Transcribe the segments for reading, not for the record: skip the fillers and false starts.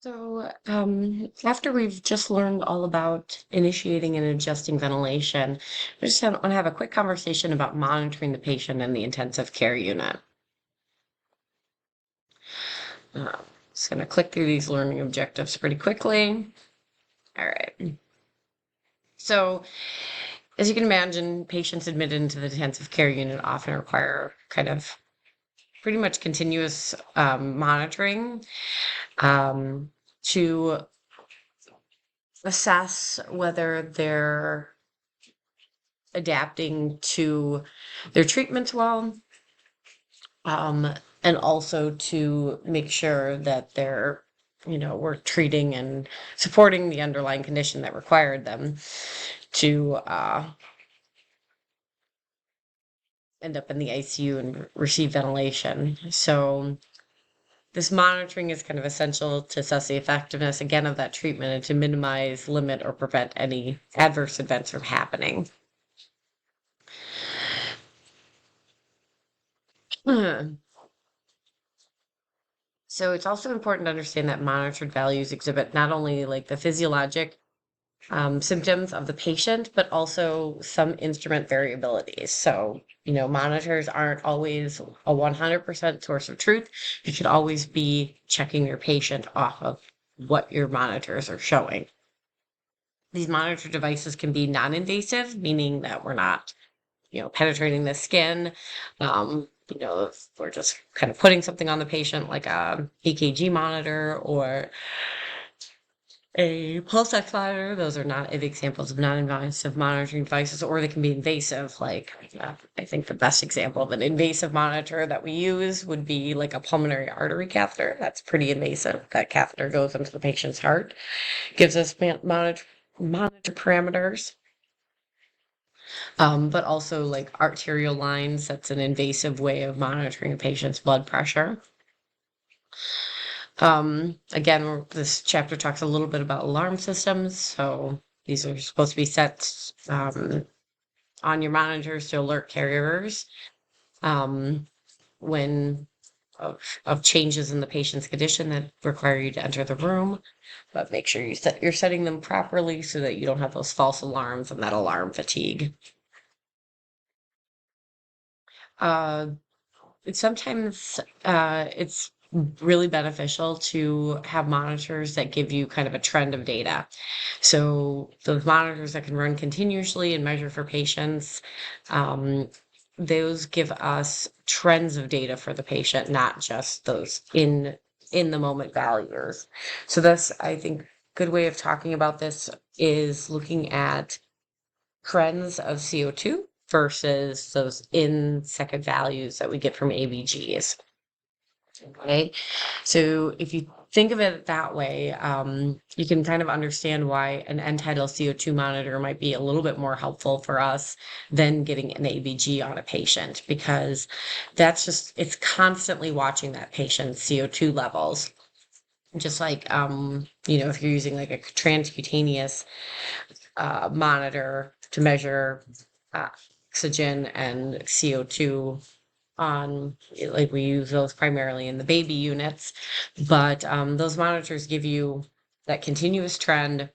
After we've just learned all about initiating and adjusting ventilation, we just want to have a quick conversation about monitoring the patient in the intensive care unit. Uh, just going to click through these learning objectives pretty quickly. All right. So, as you can imagine, patients admitted into the intensive care unit often require kind of pretty much continuous monitoring to assess whether they're adapting to their treatments well, um, and also to make sure that we're treating and supporting the underlying condition that required them to end up in the ICU and receive ventilation. So this monitoring is kind of essential to assess the effectiveness, again, of that treatment and to minimize, limit, or prevent any adverse events from happening. So it's also important to understand that monitored values exhibit not only like the physiologic symptoms of the patient, but also some instrument variabilities. So, monitors aren't always a 100% source of truth. You should always be checking your patient off of what your monitors are showing. These monitor devices can be non-invasive, meaning that we're not penetrating the skin. If we're just kind of putting something on the patient like a EKG monitor or a pulse ox monitor. Those are not examples of non-invasive monitoring devices, or they can be invasive. Like I think the best example of an invasive monitor that we use would be like a pulmonary artery catheter. That's pretty invasive. That catheter goes into the patient's heart, gives us monitor parameters. But also like arterial lines. That's an invasive way of monitoring a patient's blood pressure. Again, this chapter talks a little bit about alarm systems. So these are supposed to be set on your monitors to alert caregivers when of changes in the patient's condition that require you to enter the room. But make sure you're setting them properly so that you don't have those false alarms and that alarm fatigue. Sometimes it's really beneficial to have monitors that give you kind of a trend of data. So those monitors that can run continuously and measure for patients, those give us trends of data for the patient, not just those in the moment values. So that's, I think, good way of talking about this is looking at trends of CO2 versus those in second values that we get from ABGs. Okay, so if you think of it that way, you can kind of understand why an end-tidal CO2 monitor might be a little bit more helpful for us than getting an ABG on a patient, because it's constantly watching that patient's CO2 levels. Just like, if you're using like a transcutaneous monitor to measure oxygen and CO2 on, like we use those primarily in the baby units, but those monitors give you that continuous trend,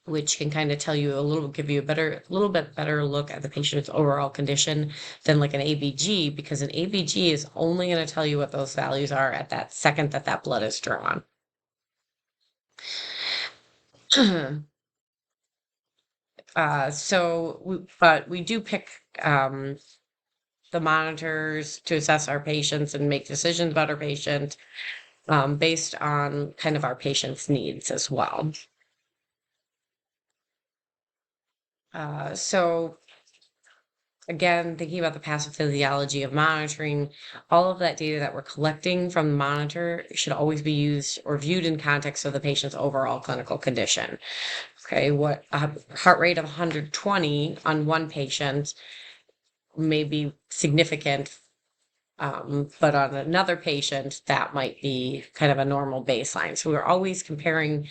which can kind of tell you give you a little bit better look at the patient's overall condition than like an ABG, because an ABG is only going to tell you what those values are at that second that blood is drawn. But we do pick the monitors to assess our patients and make decisions about our patient based on kind of our patient's needs as well. So again, thinking about the pathophysiology of monitoring, all of that data that we're collecting from the monitor should always be used or viewed in context of the patient's overall clinical condition. Okay, what a heart rate of 120 on one patient may be significant, but on another patient, that might be kind of a normal baseline. So we're always comparing,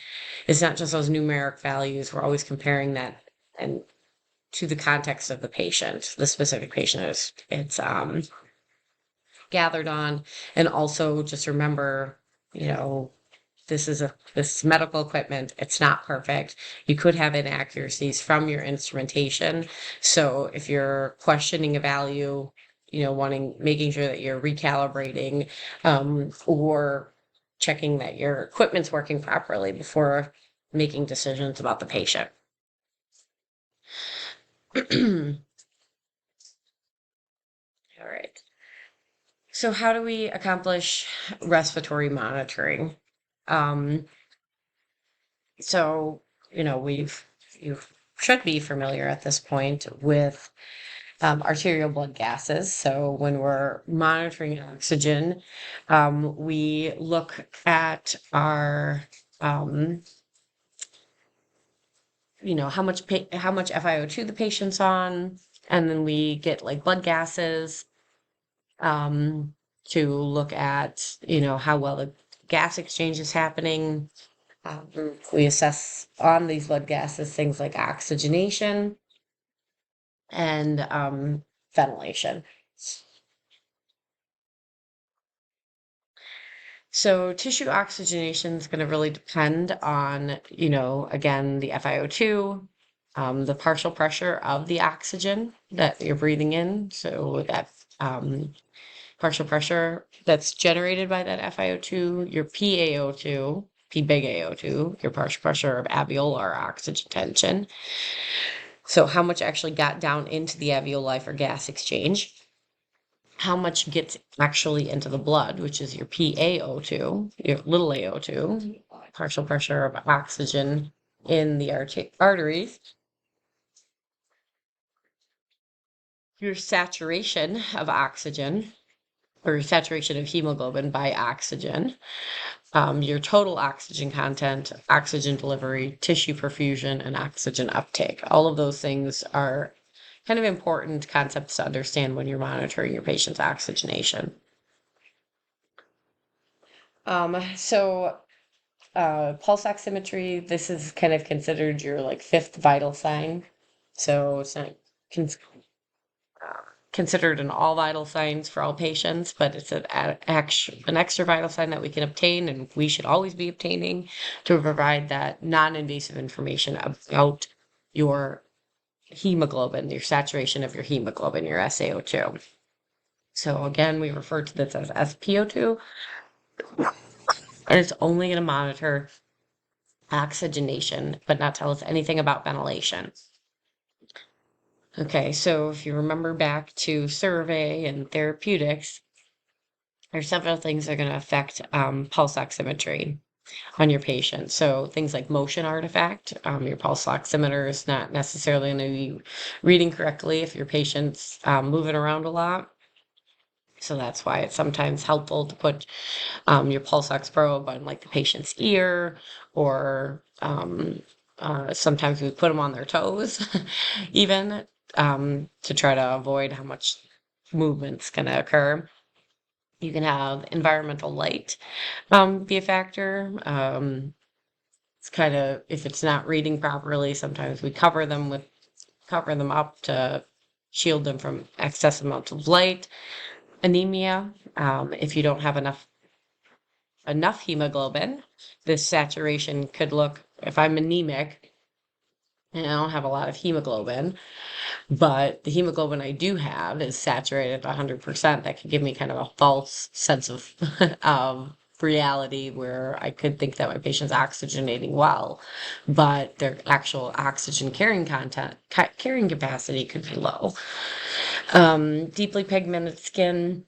it's not just those numeric values, we're always comparing that and to the context of the patient, the specific patient it's gathered on. And also just remember, this is medical equipment. It's not perfect. You could have inaccuracies from your instrumentation. So if you're questioning a value, making sure that you're recalibrating, or checking that your equipment's working properly before making decisions about the patient. All right. So how do we accomplish respiratory monitoring? Um, so, you should be familiar at this point with arterial blood gases. So when we're monitoring oxygen, we look at our, um, how much FiO2 the patient's on, and then we get like blood gases, um, to look at, how well the gas exchange is happening. We assess on these blood gases things like oxygenation and ventilation. So tissue oxygenation is going to really depend on, again, the FiO2, the partial pressure of the oxygen that you're breathing in. So that partial pressure that's generated by that FiO2, your PaO2, P big AO2, your partial pressure of alveolar oxygen tension. So how much actually got down into the alveoli for gas exchange, how much gets actually into the blood, which is your PaO2, your little AO2, partial pressure of oxygen in the arteries, your saturation of oxygen, or saturation of hemoglobin by oxygen, your total oxygen content, oxygen delivery, tissue perfusion, and oxygen uptake. All of those things are kind of important concepts to understand when you're monitoring your patient's oxygenation. So pulse oximetry, this is kind of considered your like fifth vital sign. So it's not considered an all vital signs for all patients, but it's an extra vital sign that we can obtain, and we should always be obtaining to provide that non-invasive information about your hemoglobin, your saturation of your hemoglobin, your SaO2. So again, we refer to this as SpO2, and it's only going to monitor oxygenation, but not tell us anything about ventilation. Okay, so if you remember back to survey and therapeutics, there's several things that are going to affect pulse oximetry on your patient. So things like motion artifact, your pulse oximeter is not necessarily going to be reading correctly if your patient's moving around a lot. So that's why it's sometimes helpful to put your pulse ox probe on like the patient's ear, or sometimes we put them on their toes, even to try to avoid how much movement's going to occur. You can have environmental light be a factor. It's kind of, if it's not reading properly, sometimes we cover them up to shield them from excess amounts of light. Anemia, if you don't have enough hemoglobin, this saturation could look, if I'm anemic and I don't have a lot of hemoglobin, but the hemoglobin I do have is saturated at 100%, that could give me kind of a false sense of reality, where I could think that my patient's oxygenating well, but their actual oxygen carrying capacity could be low. Deeply pigmented skin,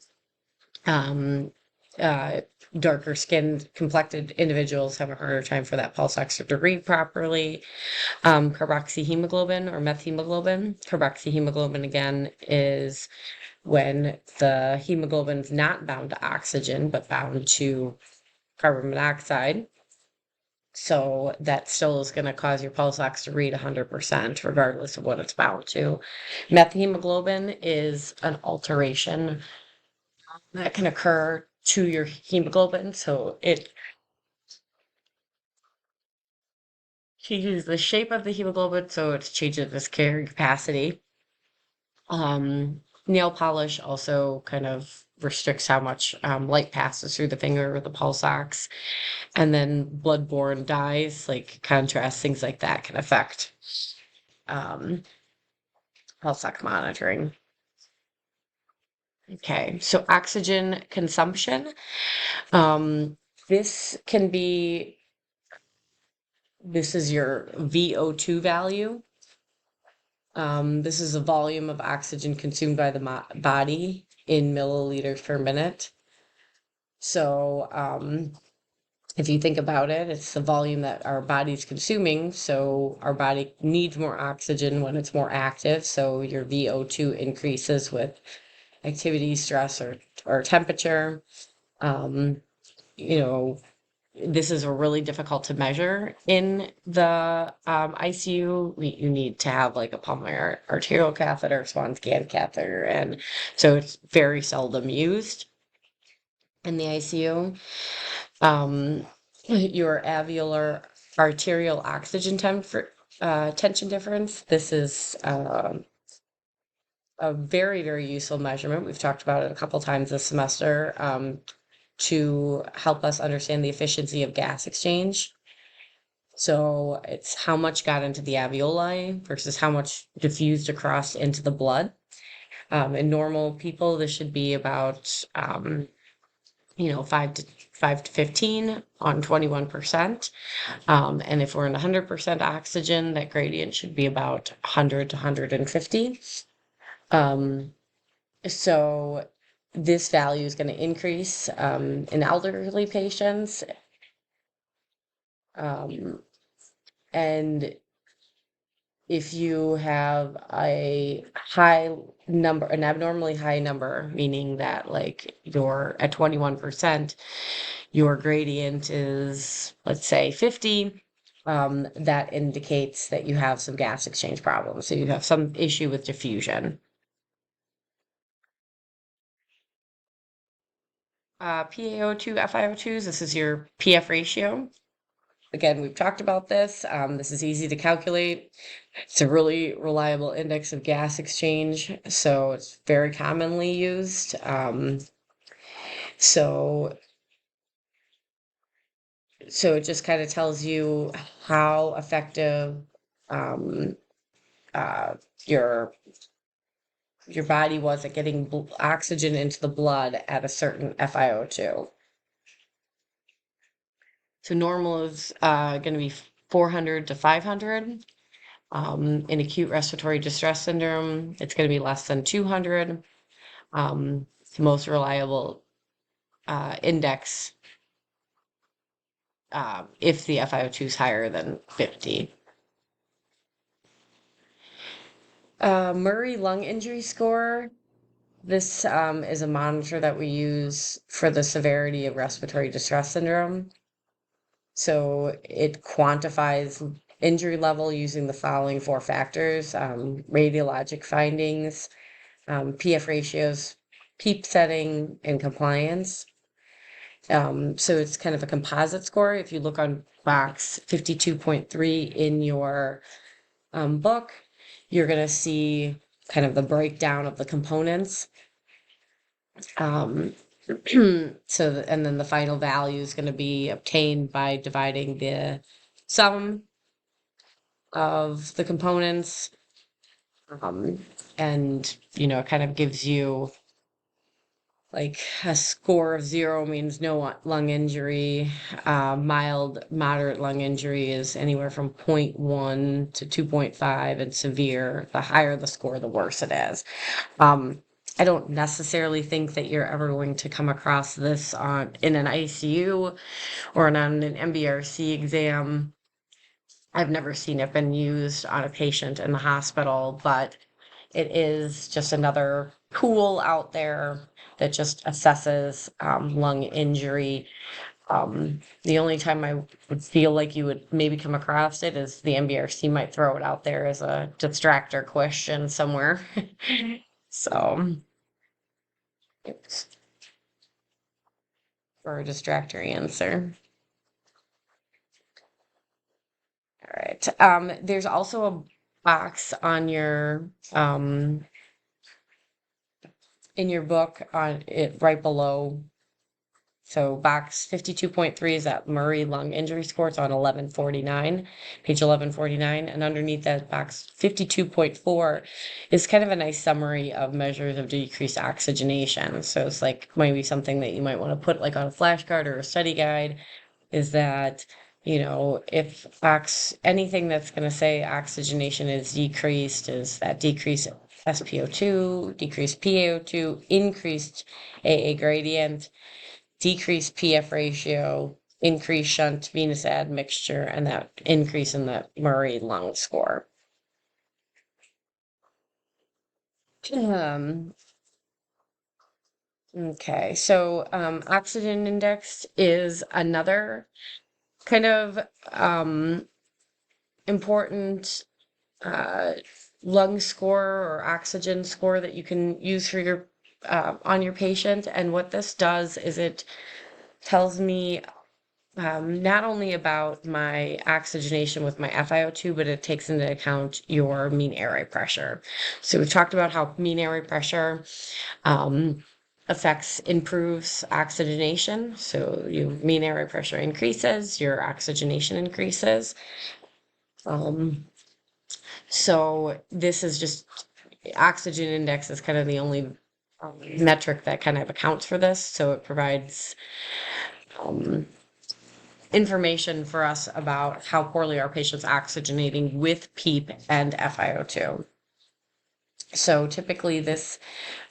darker skinned complected individuals have a harder time for that pulse oximeter to read properly. Carboxyhemoglobin or methemoglobin. Carboxyhemoglobin, again, is when the hemoglobin is not bound to oxygen, but bound to carbon monoxide. So that still is going to cause your pulse ox to read 100%, regardless of what it's bound to. Methemoglobin is an alteration that can occur to your hemoglobin. So it changes the shape of the hemoglobin, so it changes its carrying capacity. Nail polish also kind of restricts how much light passes through the finger with the pulse ox. And then bloodborne dyes, like contrast, things like that can affect um, pulse ox monitoring. Okay, so oxygen consumption. Um, this can be, this is your VO2 value. This is the volume of oxygen consumed by the body in milliliters per minute. So, if you think about it, it's the volume that our body's consuming. So our body needs more oxygen when it's more active. So your VO2 increases with activity, stress, or temperature. Um, you know, this is really difficult to measure in the ICU. You need to have like a pulmonary arterial catheter, swan scan catheter, and so it's very seldom used in the ICU. Your alveolar arterial oxygen tension difference. This is a very, very useful measurement. We've talked about it a couple times this semester to help us understand the efficiency of gas exchange. So it's how much got into the alveoli versus how much diffused across into the blood. In normal people, this should be about 5 to 15 on 21%. And if we're in 100% oxygen, that gradient should be about 100 to 150. So this value is going to increase in elderly patients. And if you have an abnormally high number, meaning that like you're at 21%, your gradient is, let's say, 50, that indicates that you have some gas exchange problems. So you have some issue with diffusion. PaO2, FiO2s, this is your PF ratio. Again, we've talked about this. This is easy to calculate. It's a really reliable index of gas exchange, so it's very commonly used. So it just kind of tells you how effective um, uh, your body was at getting oxygen into the blood at a certain FiO2. So normal is going to be 400 to 500. In acute respiratory distress syndrome, it's going to be less than 200. It's the most reliable index if the FiO2 is higher than 50. Murray Lung Injury Score. This is a monitor that we use for the severity of respiratory distress syndrome. So it quantifies injury level using the following 4 factors: radiologic findings, PF ratios, PEEP setting, and compliance. So it's kind of a composite score. If you look on box 52.3 in your book, you're going to see kind of the breakdown of the components. And then the final value is going to be obtained by dividing the sum of the components. And, it kind of gives you like a score of 0 means no lung injury. Mild, moderate lung injury is anywhere from 0.1 to 2.5, and severe, the higher the score, the worse it is. I don't necessarily think that you're ever going to come across this in an ICU or on an MBRC exam. I've never seen it been used on a patient in the hospital, but it is just another tool out there that just assesses lung injury. The only time I would feel like you would maybe come across it is the MBRC might throw it out there as a distractor question somewhere. So it's for a distractor answer. All right. There's also a box on your in your book on it right below. So box 52.3 is that Murray lung injury score. It's on 1149, page 1149. And underneath that box 52.4 is kind of a nice summary of measures of decreased oxygenation. So it's like maybe something that you might want to put like on a flashcard or a study guide is that, if anything that's going to say oxygenation is decreased is that decreased SpO2, decreased PaO2, increased AA gradient, decreased PF ratio, increased shunt venous admixture, and that increase in the Murray lung score. Okay, so oxygen index is another kind of important lung score or oxygen score that you can use for your on your patient. And what this does is it tells me not only about my oxygenation with my FiO2, but it takes into account your mean airway pressure. So we've talked about how mean airway pressure improves oxygenation. So your mean airway pressure increases, your oxygenation increases. So this is just oxygen index is kind of the only metric that kind of accounts for this. So it provides information for us about how poorly our patient's oxygenating with PEEP and FiO2. So typically this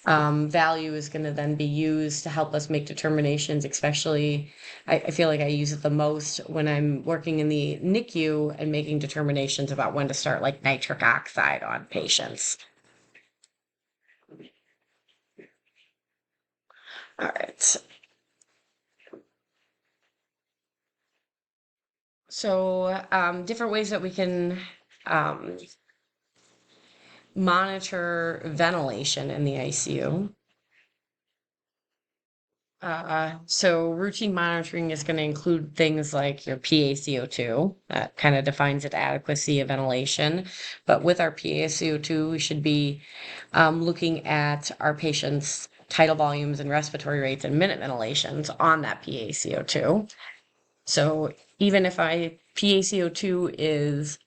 value is going to then be used to help us make determinations, especially I feel like I use it the most when I'm working in the NICU and making determinations about when to start like nitric oxide on patients. All right. So different ways that we can monitor ventilation in the ICU. So routine monitoring is going to include things like your PaCO2. That kind of defines the adequacy of ventilation. But with our PaCO2, we should be looking at our patients' tidal volumes and respiratory rates and minute ventilations on that PaCO2. So even if PaCO2 is,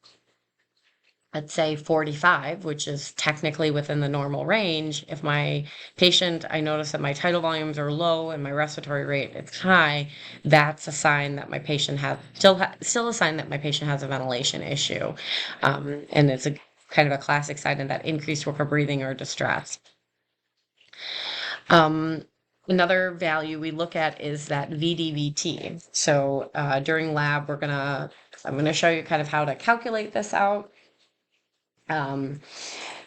let's say 45, which is technically within the normal range. If my patient, I notice that my tidal volumes are low and my respiratory rate is high, that's a sign that my patient has still a sign that my patient has a ventilation issue. And it's a kind of a classic sign of that increased work of breathing or distress. Another value we look at is that VDVT. So during lab, I'm going to show you kind of how to calculate this out.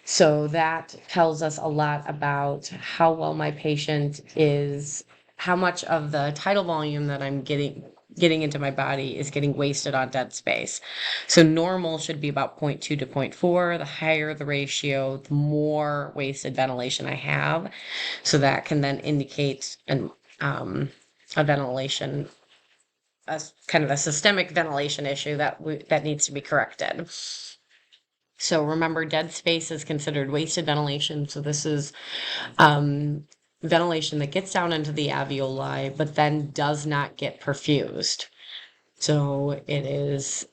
So that tells us a lot about how well my patient is, how much of the tidal volume that I'm getting into my body is getting wasted on dead space. So normal should be about 0.2 to 0.4. The higher the ratio, the more wasted ventilation I have. So that can then indicate a ventilation, a kind of a systemic ventilation issue that needs to be corrected. So remember, dead space is considered wasted ventilation. So this is ventilation that gets down into the alveoli, but then does not get perfused. So it is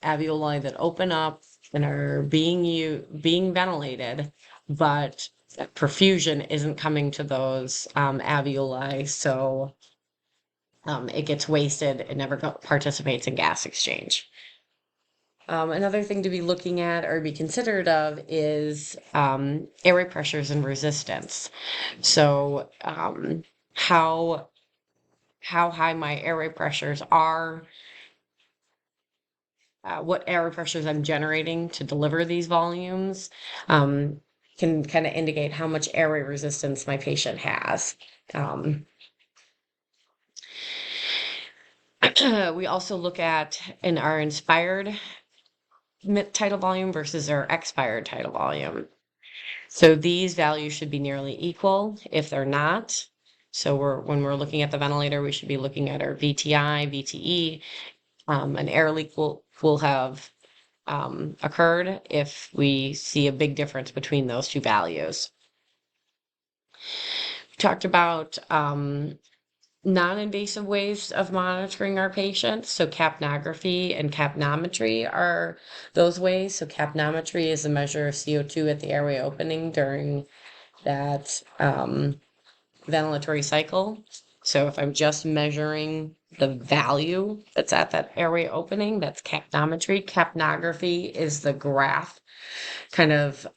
alveoli that open up and are being ventilated, but perfusion isn't coming to those alveoli. So it gets wasted. It never participates in gas exchange. Another thing to be looking at or be considerate of is airway pressures and resistance. So how high my airway pressures are, what airway pressures I'm generating to deliver these volumes can kind of indicate how much airway resistance my patient has. We also look at in our inspired tidal volume versus our expired tidal volume. So these values should be nearly equal. If they're not, when we're looking at the ventilator, we should be looking at our VTI, VTE. An air leak will have occurred if we see a big difference between those two values. We talked about non-invasive ways of monitoring our patients. So capnography and capnometry are those ways. So capnometry is a measure of CO2 at the airway opening during that ventilatory cycle. So if I'm just measuring the value that's at that airway opening, that's capnometry. Capnography is the graph, kind of,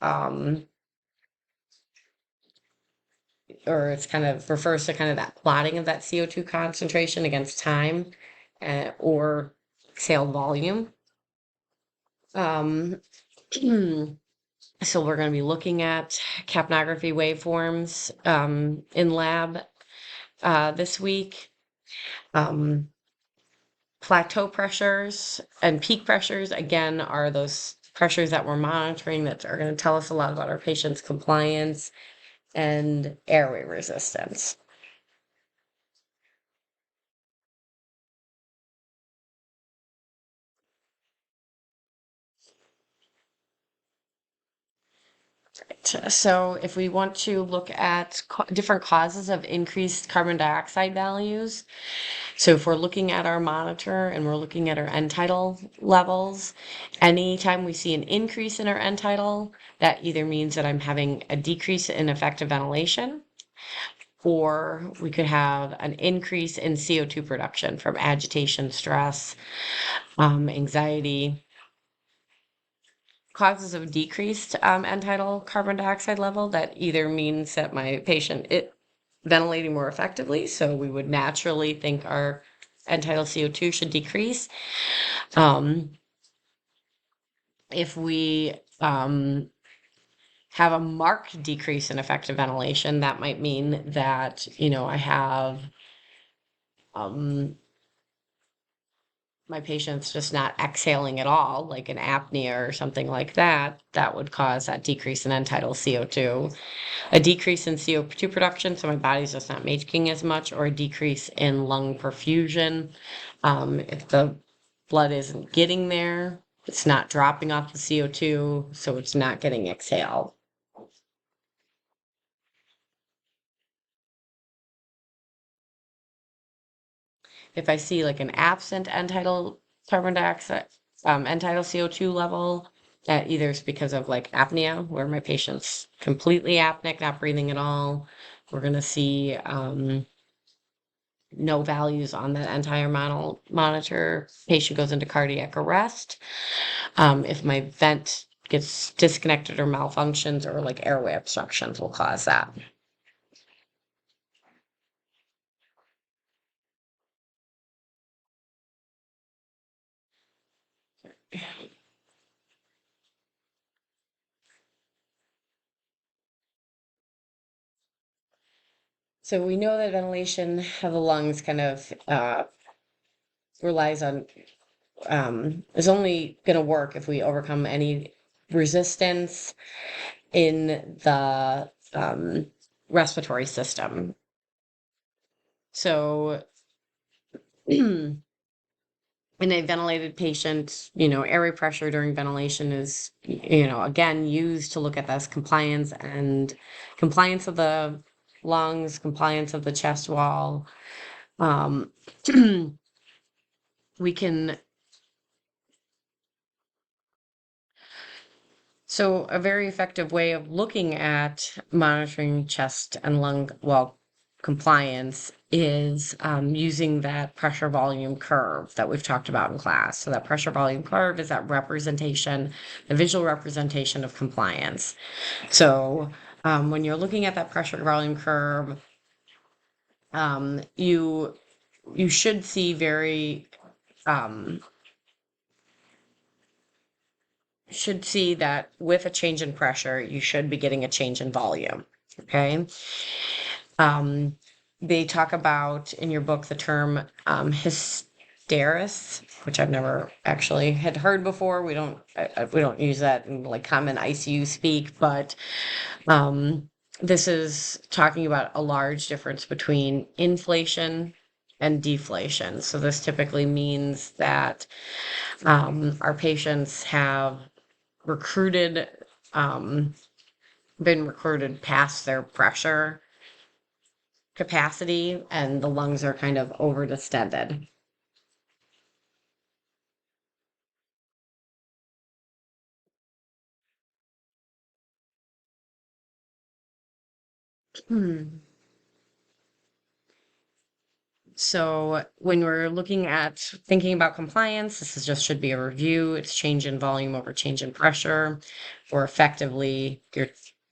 or it's kind of refers to kind of that plotting of that CO2 concentration against time, or exhale volume. So we're going to be looking at capnography waveforms in lab this week. Plateau pressures and peak pressures, again, are those pressures that we're monitoring that are going to tell us a lot about our patient's compliance and airway resistance. So if we want to look at different causes of increased carbon dioxide values, so if we're looking at our monitor and we're looking at our end tidal levels, anytime we see an increase in our end tidal, that either means that I'm having a decrease in effective ventilation, or we could have an increase in CO2 production from agitation, stress, anxiety. Causes of decreased end tidal carbon dioxide level, that either means that my patient is ventilating more effectively, so we would naturally think our end tidal CO2 should decrease. If we have a marked decrease in effective ventilation, that might mean that, I have my patient's just not exhaling at all, like an apnea or something like that. That would cause that decrease in end tidal CO2. A decrease in CO2 production, so my body's just not making as much, or a decrease in lung perfusion. If the blood isn't getting there, it's not dropping off the CO2, so it's not getting exhaled. If I see like an absent end tidal carbon dioxide, end tidal CO2 level, that either is because of like apnea, where my patient's completely apneic, not breathing at all. We're going to see no values on that entire monitor. Patient goes into cardiac arrest. If my vent gets disconnected or malfunctions, or like airway obstructions will cause that. So we know that ventilation of the lungs kind of relies on, is only going to work if we overcome any resistance in the respiratory system. So in a ventilated patient, airway pressure during ventilation is, again, used to look at this compliance of the lungs, compliance of the chest wall. We can So a very effective way of looking at monitoring chest and lung wall compliance is using that pressure volume curve that we've talked about in class. So that pressure volume curve is that representation, the visual representation of compliance. So when you're looking at that pressure volume curve, you should see that with a change in pressure, you should be getting a change in volume. Okay. They talk about in your book the term hysteris, which I've never actually had heard before. We don't use that in like common ICU speak, but this is talking about a large difference between inflation and deflation. So this typically means that our patients have been recruited past their pressure, capacity and the lungs are kind of overdistended. Hmm. So when we're looking at thinking about compliance, this is just should be a review. It's change in volume over change in pressure, or effectively your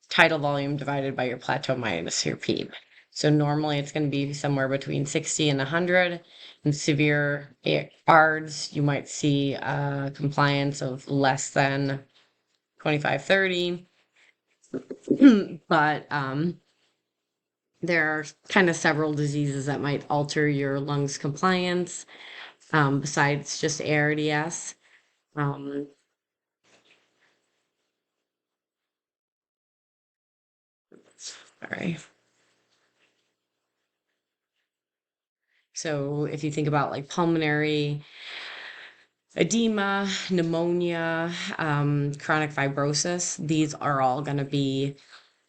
tidal volume divided by your plateau minus your PEEP. So normally it's going to be somewhere between 60 and 100. In severe ARDS, you might see compliance of less than 25, 30. But there are kind of several diseases that might alter your lungs compliance, besides just ARDS. Um, sorry. So if you think about like pulmonary edema, pneumonia, chronic fibrosis, these are all going to be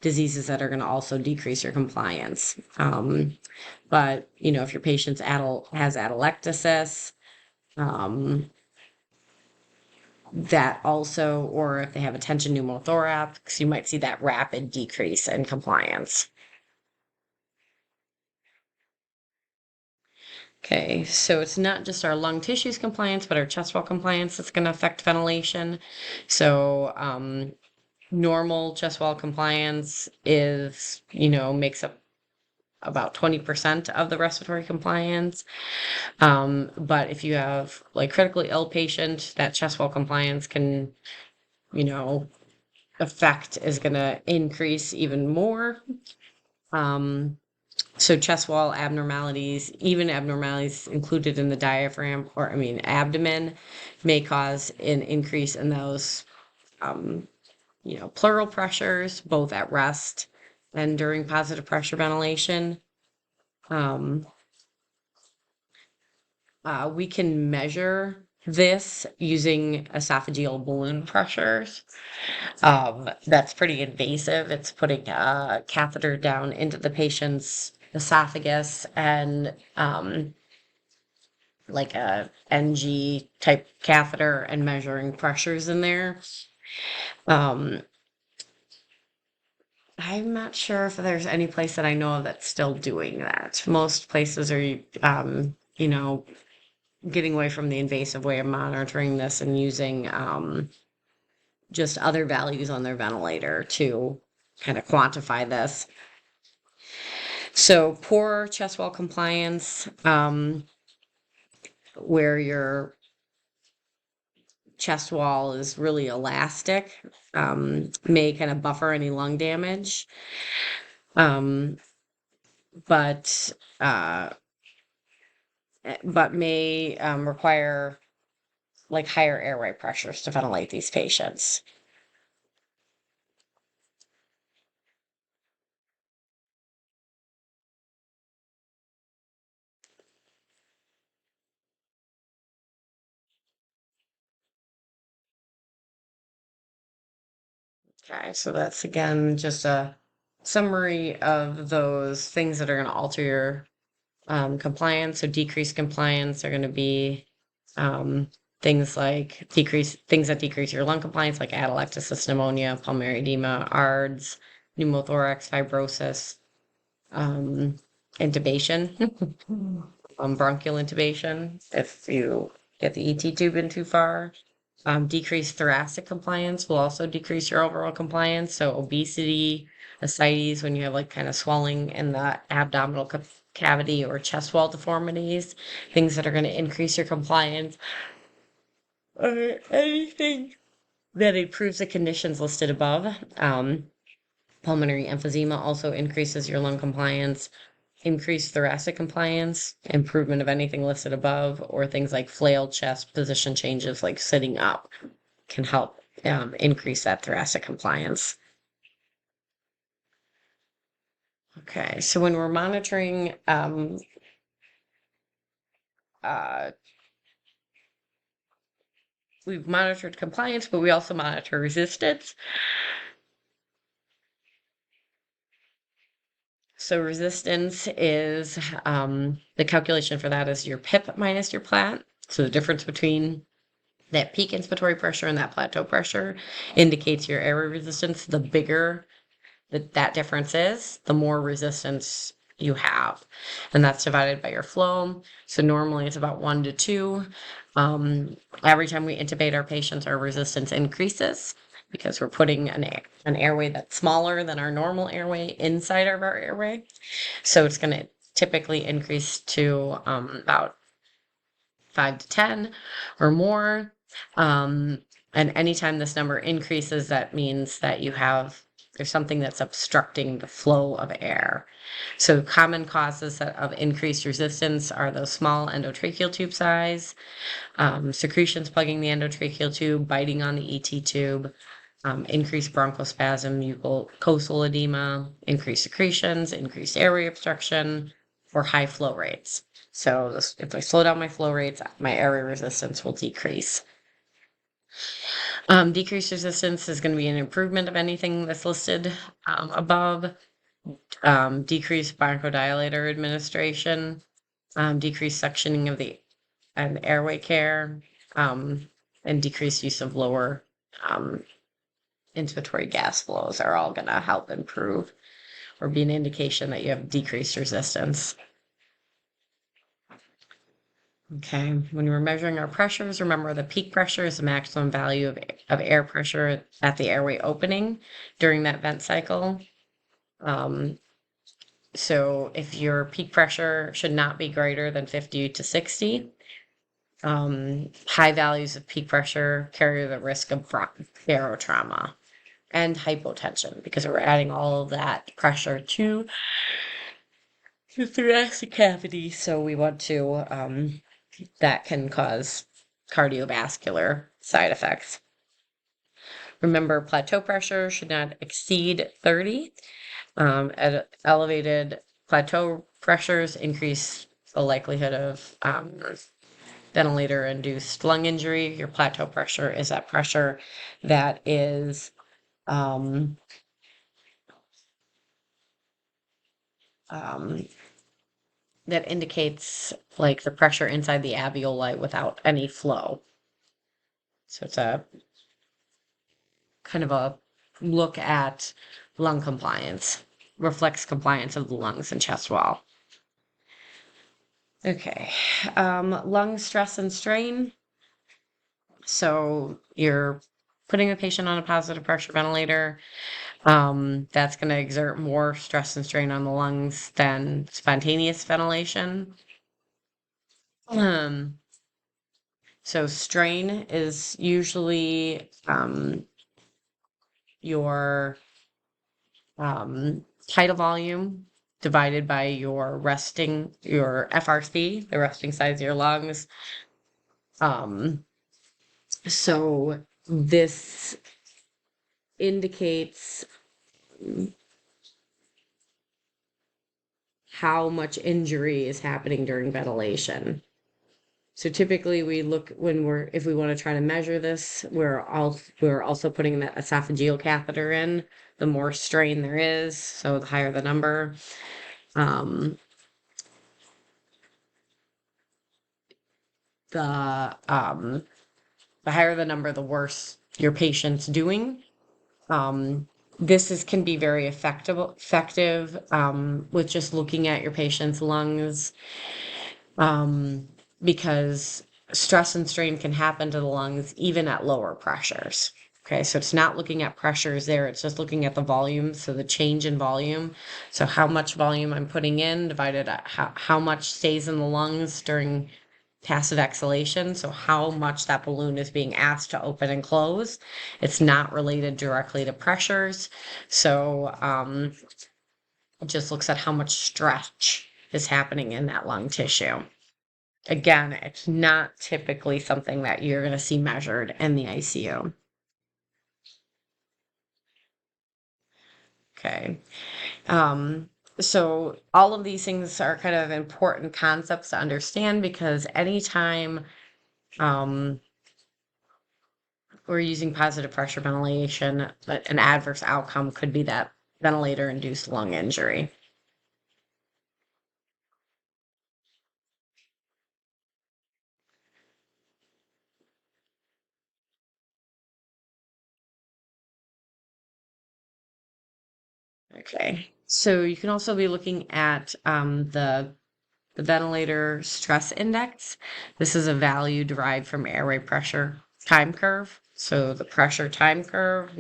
diseases that are going to also decrease your compliance. But if your patient's has atelectasis, um, that also, or if they have a tension pneumothorax, you might see that rapid decrease in compliance. Okay, so it's not just our lung tissues compliance, but our chest wall compliance that's going to affect ventilation. So, normal chest wall compliance is, makes up about 20% of the respiratory compliance. But if you have like critically ill patient, that chest wall compliance can, effect is going to increase even more. So chest wall abnormalities, even abnormalities included in the diaphragm abdomen, may cause an increase in those, pleural pressures, both at rest and during positive pressure ventilation. Um, we can measure this using esophageal balloon pressures. That's pretty invasive. It's putting a catheter down into the patient's esophagus and like a NG type catheter and measuring pressures in there. Um, I'm not sure if there's any place that I know of that's still doing that. Most places are, getting away from the invasive way of monitoring this and using just other values on their ventilator to kind of quantify this. So poor chest wall compliance, where your chest wall is really elastic, may kind of buffer any lung damage, um, but uh, but may require like higher airway pressures to ventilate these patients. Okay, so that's again just a summary of those things that are going to alter your compliance. So decreased compliance are going to be um, things that decrease your lung compliance, like atelectasis, pneumonia, pulmonary edema, ARDS, pneumothorax, fibrosis, um, intubation, bronchial intubation, if you get the ET tube in too far. Decreased thoracic compliance will also decrease your overall compliance. So obesity, ascites, when you have like kind of swelling in the abdominal cavity or chest wall deformities, things that are going to increase your compliance, or anything that improves the conditions listed above. Pulmonary emphysema also increases your lung compliance. Increased thoracic compliance, improvement of anything listed above, or things like flailed chest position changes like sitting up can help increase that thoracic compliance. Okay, so when we're monitoring, uh, we've monitored compliance, but we also monitor resistance. So resistance is the calculation for that is your PIP minus your plat. So the difference between that peak inspiratory pressure and that plateau pressure indicates your airway resistance. The bigger that difference is, the more resistance you have. And that's divided by your flow. So normally it's about 1 to 2. Every time we intubate our patients, our resistance increases because we're putting an airway that's smaller than our normal airway inside of our airway. So it's going to typically increase to about 5 to 10 or more. And anytime this number increases, that means that there's something that's obstructing the flow of air. So common causes of increased resistance are those small endotracheal tube size, secretions plugging the endotracheal tube, biting on the ET tube, increased bronchospasm, mucosal edema, increased secretions, increased airway obstruction, or high flow rates. So if I slow down my flow rates, my airway resistance will decrease. Decreased resistance is going to be an improvement of anything that's listed above. Decreased bronchodilator administration, decreased suctioning of the airway care, and decreased use of lower inspiratory gas flows are all going to help improve or be an indication that you have decreased resistance. Okay, when we're measuring our pressures, remember the peak pressure is the maximum value of air pressure at the airway opening during that vent cycle. So if your peak pressure should not be greater than 50 to 60, high values of peak pressure carry the risk of barotrauma and hypotension because we're adding all of that pressure to the thoracic cavity. So we want to, that can cause cardiovascular side effects. Remember, plateau pressure should not exceed 30. At elevated plateau pressures increase the likelihood of ventilator-induced lung injury. Your plateau pressure is that pressure that is that indicates like the pressure inside the alveoli without any flow. So it's a kind of a look at lung compliance, reflects compliance of the lungs and chest wall. Okay, lung stress and strain. So you're putting a patient on a positive pressure ventilator. That's going to exert more stress and strain on the lungs than spontaneous ventilation. So strain is usually your tidal volume divided by your FRC, the resting size of your lungs. So this indicates how much injury is happening during ventilation. So typically we look if we want to try to measure this, we're also putting that esophageal catheter in. The more strain there is, so the higher the number. The higher the number, the worse your patient's doing. This can be very effective with just looking at your patient's lungs, because stress and strain can happen to the lungs even at lower pressures. Okay, so it's not looking at pressures there, it's just looking at the volume, so the change in volume. So how much volume I'm putting in divided how much stays in the lungs during passive exhalation, so how much that balloon is being asked to open and close. It's not related directly to pressures. So it just looks at how much stretch is happening in that lung tissue. Again, it's not typically something that you're going to see measured in the ICU. Okay. So all of these things are kind of important concepts to understand because anytime we're using positive pressure ventilation, but an adverse outcome could be that ventilator-induced lung injury. Okay. So you can also be looking at the ventilator stress index. This is a value derived from airway pressure time curve. So the pressure time curve,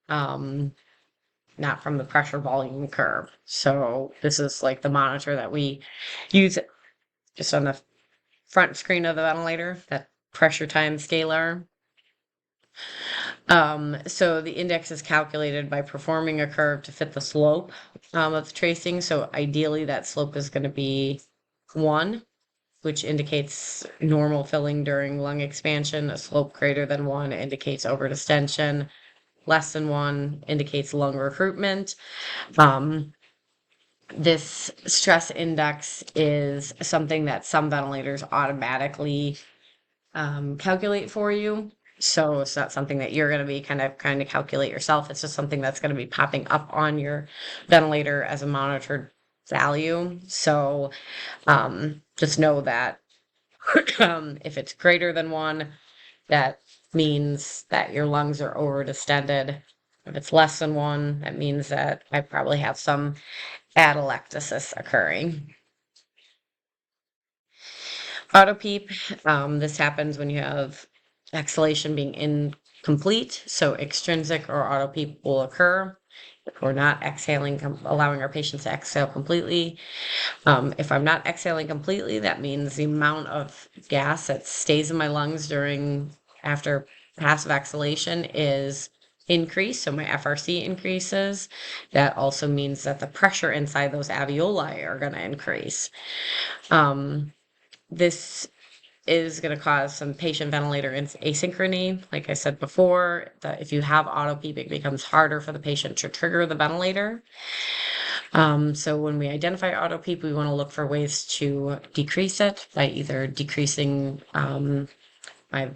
um, not from the pressure volume curve. So this is like the monitor that we use just on the front screen of the ventilator, that pressure time scalar. So the index is calculated by performing a curve to fit the slope of the tracing. So ideally that slope is going to be 1, which indicates normal filling during lung expansion. A slope greater than 1 indicates overdistension. Less than 1 indicates lung recruitment. This stress index is something that some ventilators automatically calculate for you. So it's not something that you're going to be kind of calculate yourself. It's just something that's going to be popping up on your ventilator as a monitored value. So just know that if it's greater than 1, that means that your lungs are over distended. If it's less than 1, that means that I probably have some atelectasis occurring. Autopeep, this happens when you have exhalation being incomplete, so extrinsic or autopeep will occur if we're not exhaling, allowing our patients to exhale completely. If I'm not exhaling completely, that means the amount of gas that stays in my lungs after passive exhalation is increased, so my FRC increases. That also means that the pressure inside those alveoli are going to increase. This is going to cause some patient ventilator asynchrony. Like I said before, that if you have autopeep, it becomes harder for the patient to trigger the ventilator. So when we identify autopeep, we want to look for ways to decrease it by either decreasing my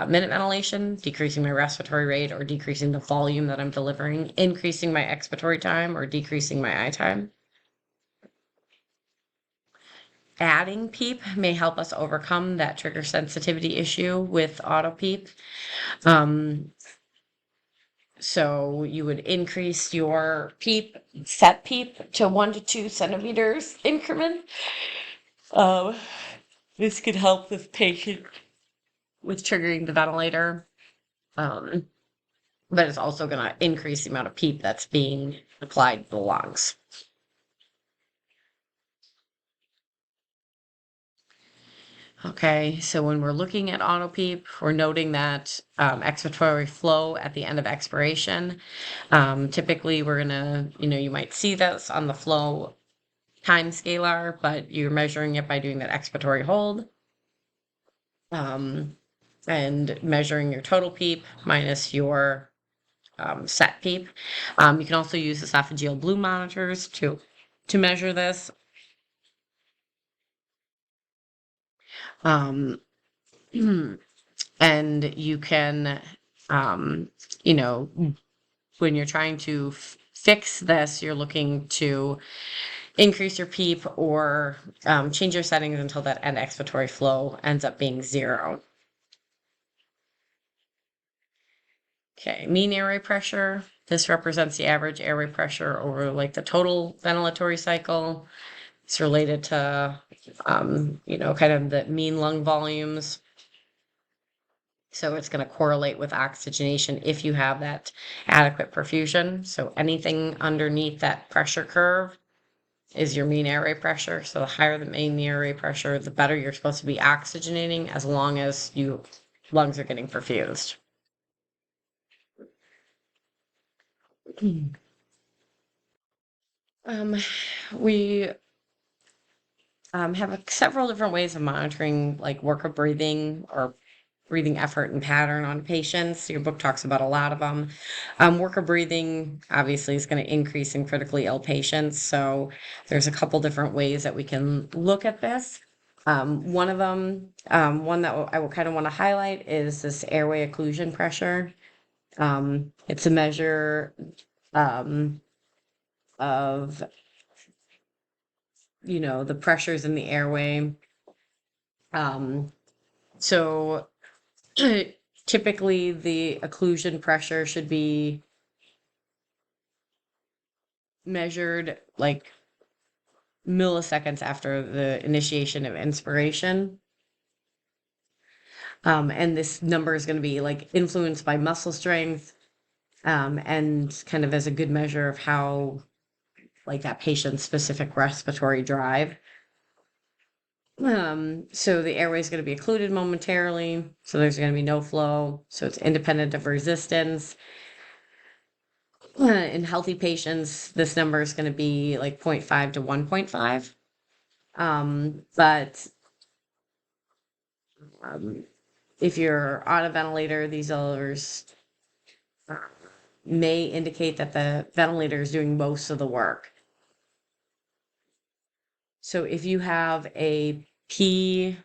minute ventilation, decreasing my respiratory rate, or decreasing the volume that I'm delivering, increasing my expiratory time, or decreasing my I time. Adding PEEP may help us overcome that trigger sensitivity issue with autopeep. So you would increase your set PEEP to 1 to 2 centimeters increment. This could help with patient with triggering the ventilator. But it's also going to increase the amount of PEEP that's being applied to the lungs. Okay, so when we're looking at autopeep, we're noting that expiratory flow at the end of expiration. Typically, we're gonna, you might see this on the flow time scalar, but you're measuring it by doing that expiratory hold. And measuring your total PEEP minus your set PEEP. You can also use esophageal blue monitors to measure this. Um, and you can, when you're trying to fix this, you're looking to increase your PEEP or change your settings until that end expiratory flow ends up being 0. Okay, mean airway pressure. This represents the average airway pressure over like the total ventilatory cycle. It's related to, kind of the mean lung volumes. So it's going to correlate with oxygenation if you have that adequate perfusion. So anything underneath that pressure curve is your mean airway pressure. So the higher the mean airway pressure, the better you're supposed to be oxygenating, as long as your lungs are getting perfused. We have several different ways of monitoring like work of breathing or breathing effort and pattern on patients. Your book talks about a lot of them. Work of breathing obviously is going to increase in critically ill patients. So there's a couple different ways that we can look at this. One of them, one that I will kind of want to highlight, is this airway occlusion pressure. It's a measure of the pressures in the airway. So typically the occlusion pressure should be measured like milliseconds after the initiation of inspiration. And this number is going to be like influenced by muscle strength, and kind of as a good measure of how like that patient's specific respiratory drive. So the airway is going to be occluded momentarily. So there's going to be no flow. So it's independent of resistance. In healthy patients, this number is going to be like 0.5 to 1.5. But if you're on a ventilator, these numbers may indicate that the ventilator is doing most of the work. So if you have a P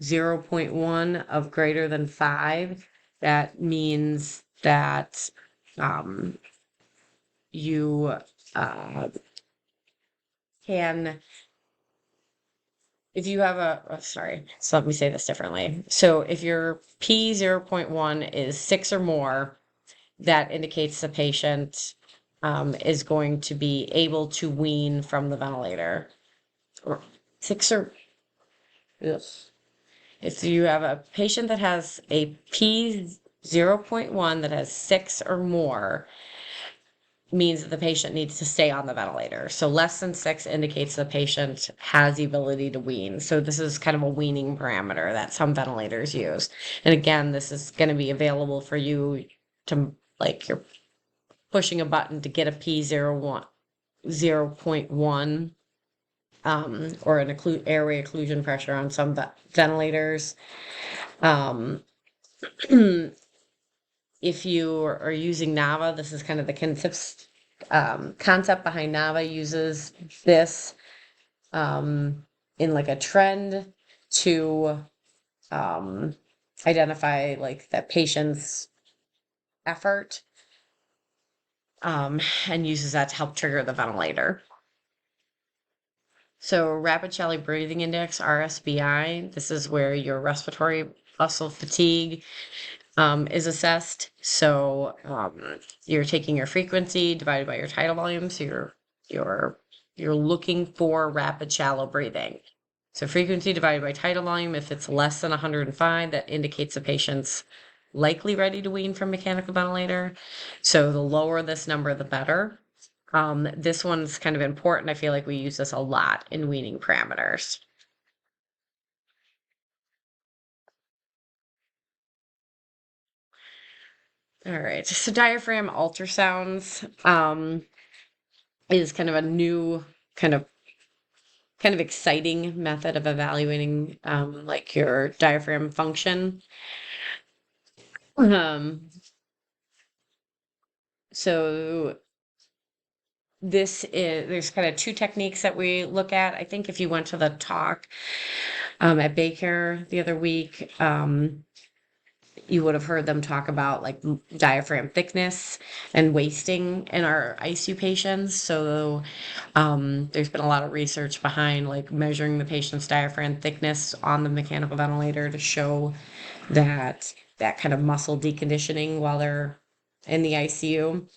0.1 of greater than 5, that means that you can, if you have sorry, so let me say this differently. So if your P 0.1 is 6 or more, that indicates the patient is going to be able to wean from the ventilator. Or 6 or, ugh. If you have a patient that has a P 0.1 that has 6 or more, means that the patient needs to stay on the ventilator. So less than 6 indicates the patient has the ability to wean. So this is kind of a weaning parameter that some ventilators use. And again, this is going to be available for you to, like, you're pushing a button to get a P0.1, or an airway occlusion pressure on some ventilators. If you are using NAVA, this is kind of the concept behind NAVA uses this in like a trend to identify like that patient's effort, and uses that to help trigger the ventilator. So rapid shallow breathing index, RSBI, this is where your respiratory muscle fatigue is assessed. So you're taking your frequency divided by your tidal volume. So you're looking for rapid shallow breathing. So frequency divided by tidal volume, if it's less than 105, that indicates the patient's likely ready to wean from mechanical ventilator. So the lower this number, the better. This one's kind of important. I feel like we use this a lot in weaning parameters. All right, so diaphragm ultrasounds is kind of a new kind of exciting method of evaluating like your diaphragm function. So there's kind of two techniques that we look at. I think if you went to the talk at Baycare the other week, you would have heard them talk about like diaphragm thickness and wasting in our ICU patients. So there's been a lot of research behind like measuring the patient's diaphragm thickness on the mechanical ventilator to show that kind of muscle deconditioning while they're in the ICU.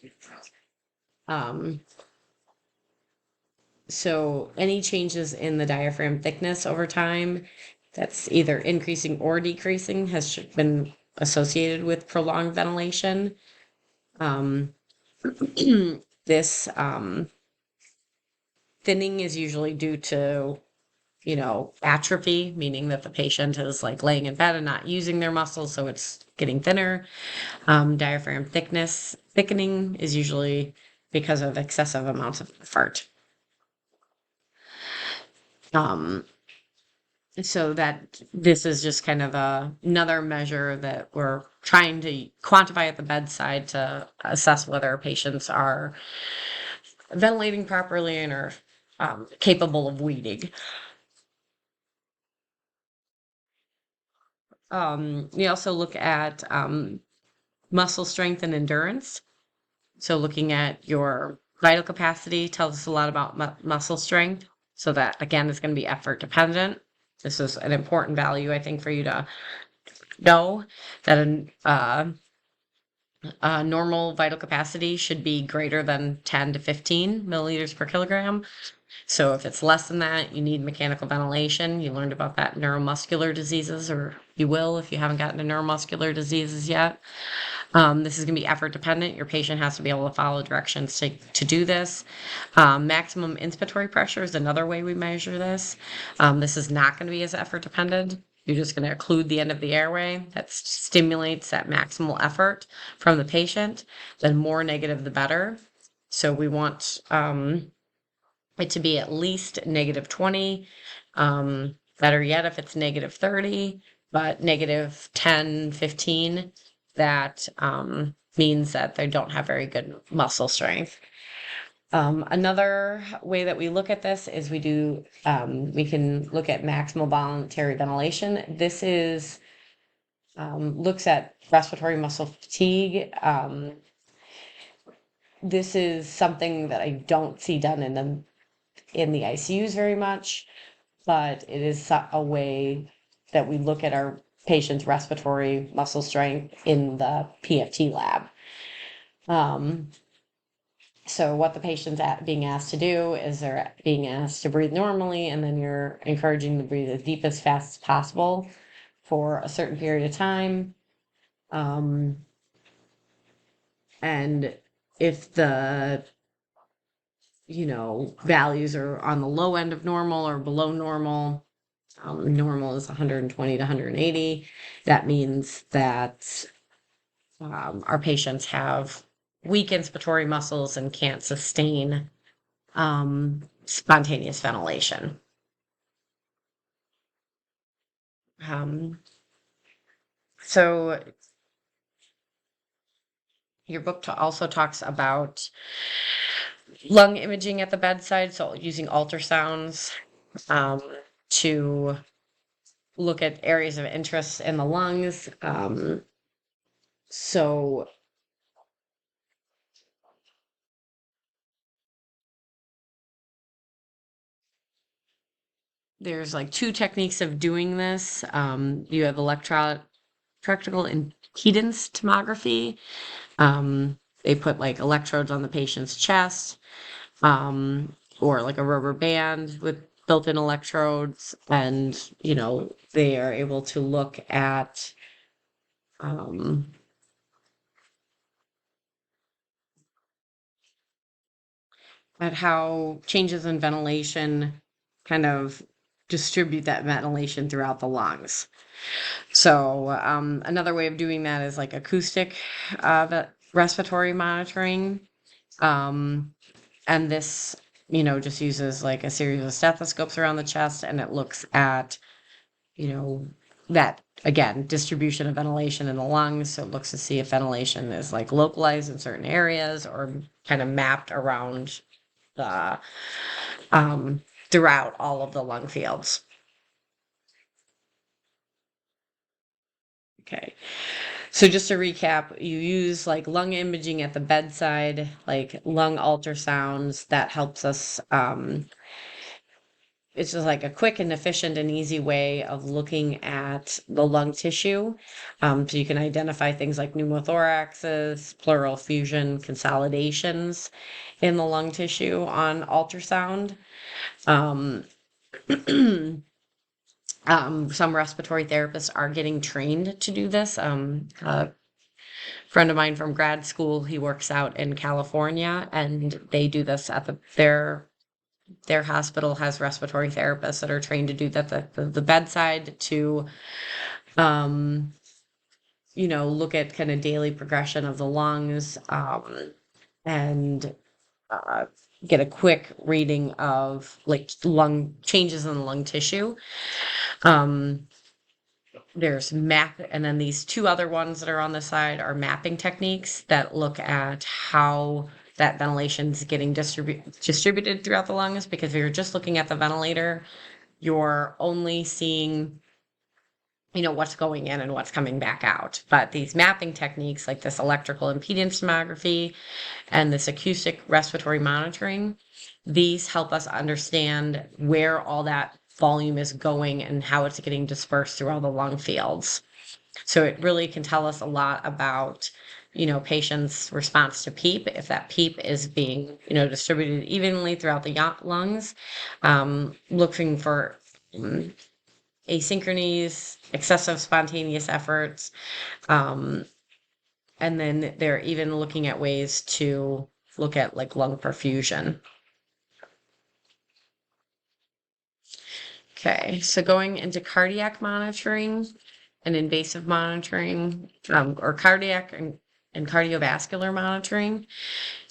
So any changes in the diaphragm thickness over time, that's either increasing or decreasing, has been associated with prolonged ventilation. This thinning is usually due to, atrophy, meaning that the patient is like laying in bed and not using their muscles, so it's getting thinner. Diaphragm thickening is usually because of excessive amounts of effort. So that this is just kind of another measure that we're trying to quantify at the bedside to assess whether patients are ventilating properly and are capable of weaning. We also look at muscle strength and endurance. So looking at your vital capacity tells us a lot about muscle strength. So that, again, is going to be effort dependent. This is an important value, I think, for you to know that Normal vital capacity should be greater than 10 to 15 milliliters per kilogram. So if it's less than that, you need mechanical ventilation. You learned about that in neuromuscular diseases, or you will if you haven't gotten to neuromuscular diseases yet. This is going to be effort dependent. Your patient has to be able to follow directions to do this. Maximum inspiratory pressure is another way we measure this. This is not going to be as effort dependent. You're just going to occlude the end of the airway. That stimulates that maximal effort from the patient. The more negative, the better. So we want it to be at least -20. Better yet, if it's -30, but -10, 15, that means that they don't have very good muscle strength. Another way that we look at this is we can look at maximal voluntary ventilation. This is looks at respiratory muscle fatigue. This is something that I don't see done in the ICUs very much, but it is a way that we look at our patient's respiratory muscle strength in the PFT lab. So what the patient's being asked to do is they're being asked to breathe normally, and then you're encouraging them to breathe as deep as fast as possible for a certain period of time. And if the values are on the low end of normal or below normal, normal is 120 to 180. That means that our patients have weak inspiratory muscles and can't sustain spontaneous ventilation. So your book also talks about lung imaging at the bedside, so using ultrasounds to look at areas of interest in the lungs. So there's like two techniques of doing this. You have electrical impedance tomography. They put like electrodes on the patient's chest, or like a rubber band with built-in electrodes, and they are able to look at how changes in ventilation kind of distribute that ventilation throughout the lungs. So another way of doing that is like acoustic respiratory monitoring. And this, just uses like a series of stethoscopes around the chest, and it looks at, that, again, distribution of ventilation in the lungs. So it looks to see if ventilation is like localized in certain areas or kind of mapped around the throughout all of the lung fields. Okay. So just to recap, you use like lung imaging at the bedside, like lung ultrasounds. That helps us. It's just like a quick and efficient and easy way of looking at the lung tissue. So you can identify things like pneumothoraxes, pleural effusion, consolidations in the lung tissue on ultrasound. Some respiratory therapists are getting trained to do this. A friend of mine from grad school, he works out in California, and they do this at their hospital has respiratory therapists that are trained to do that the bedside to look at kind of daily progression of the lungs, and get a quick reading of like lung changes in the lung tissue. There's map, and then these two other ones that are on the side are mapping techniques that look at how that ventilation is getting distributed throughout the lungs. Because if you're just looking at the ventilator, you're only seeing what's going in and what's coming back out. But these mapping techniques, like this electrical impedance tomography and this acoustic respiratory monitoring, these help us understand where all that volume is going and how it's getting dispersed through all the lung fields. So it really can tell us a lot about patient's response to PEEP. If that PEEP is being, distributed evenly throughout the lungs, looking for asynchronies, excessive spontaneous efforts, and then they're even looking at ways to look at like lung perfusion. Okay, so going into cardiac monitoring and invasive monitoring, or cardiac and cardiovascular monitoring.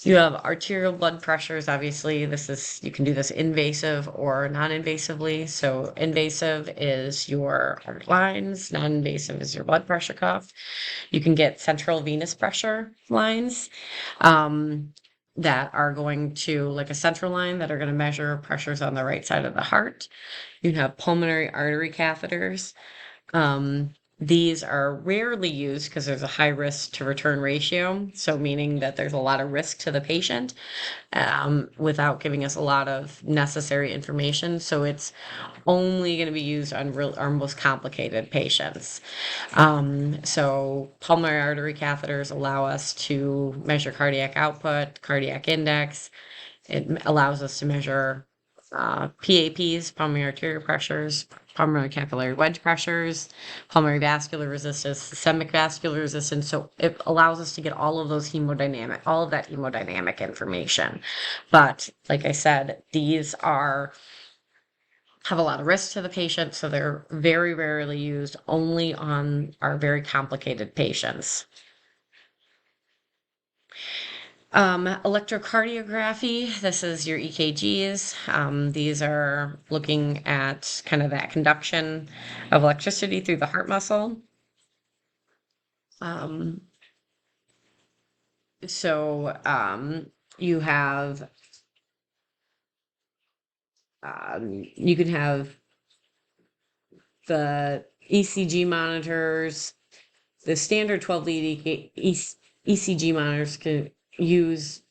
You have arterial blood pressures. Obviously, you can do this invasive or non-invasively. So invasive is your heart lines, non-invasive is your blood pressure cuff. You can get central venous pressure lines, that are going to, like a central line, that are going to measure pressures on the right side of the heart. You have pulmonary artery catheters. These are rarely used because there's a high risk to return ratio. So meaning that there's a lot of risk to the patient, without giving us a lot of necessary information. So it's only going to be used on our most complicated patients. So pulmonary artery catheters allow us to measure cardiac output, cardiac index. It allows us to measure PAPs, pulmonary arterial pressures, pulmonary capillary wedge pressures, pulmonary vascular resistance, systemic vascular resistance. So it allows us to get all of that hemodynamic information. But like I said, these have a lot of risk to the patient, so they're very rarely used, only on our very complicated patients. Electrocardiography, this is your EKGs. These are looking at kind of that conduction of electricity through the heart muscle. You have, you can have the ECG monitors. The standard 12 lead ECG monitors can use,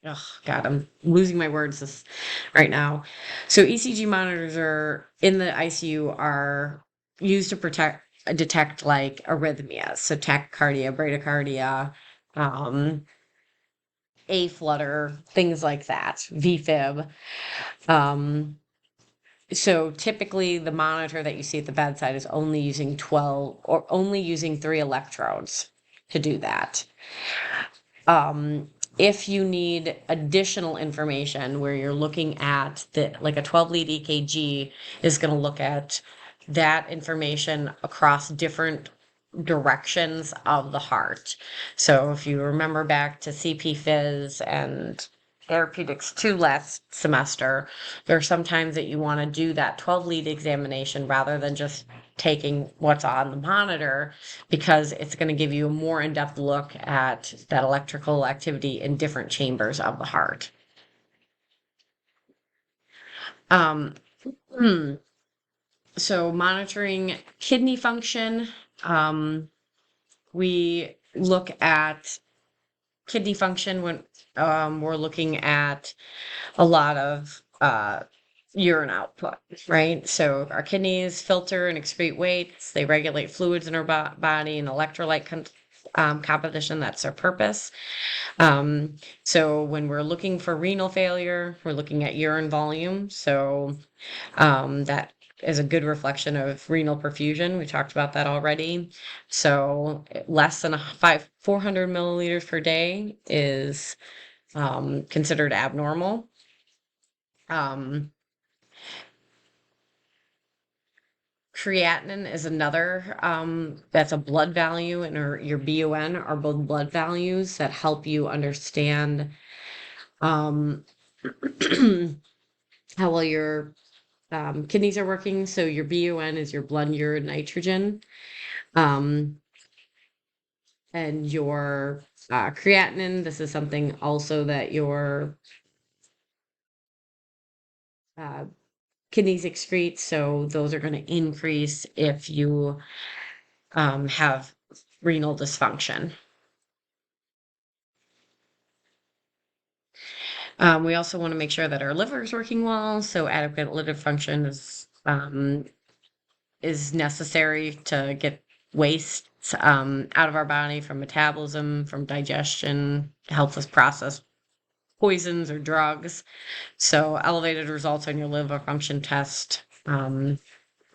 oh God, I'm losing my words right now. So ECG monitors are in the ICU, are used to detect like arrhythmias, so tachycardia, bradycardia, A-flutter, things like that, VFib. So typically the monitor that you see at the bedside is only using 3 electrodes to do that. If you need additional information where you're looking at like a 12 lead EKG is going to look at that information across different directions of the heart. So if you remember back to CP Phys and Therapeutics 2 last semester, there are some times that you want to do that 12 lead examination rather than just taking what's on the monitor, because it's going to give you a more in-depth look at that electrical activity in different chambers of the heart. So monitoring kidney function, we look at kidney function when we're looking at a lot of urine output, right? So our kidneys filter and excrete waste. They regulate fluids in our body and electrolyte composition. That's their purpose. So when we're looking for renal failure, we're looking at urine volume. So that is a good reflection of renal perfusion. We talked about that already. So less than 400 milliliters per day is considered abnormal. Creatinine is another, that's a blood value, and your BUN are both blood values that help you understand how well your kidneys are working. So your BUN is your blood urine nitrogen, and your creatinine, this is something also that your kidneys excrete. So those are going to increase if you have renal dysfunction. We also want to make sure that our liver is working well. So adequate liver function is necessary to get waste out of our body from metabolism, from digestion, helps us process poisons or drugs. So elevated results on your liver function test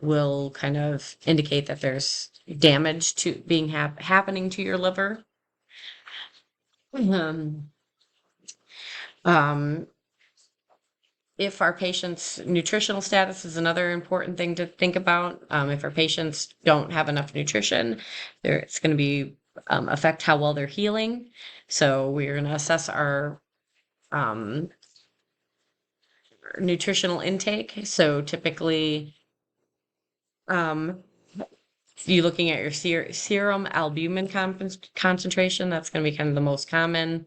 will kind of indicate that there's damage to being happening to your liver. Um, um, if our patient's nutritional status is another important thing to think about. If our patients don't have enough nutrition, it's going to be affect how well they're healing. So we're going to assess our nutritional intake. So typically, you're looking at your serum albumin concentration. That's going to be kind of the most common.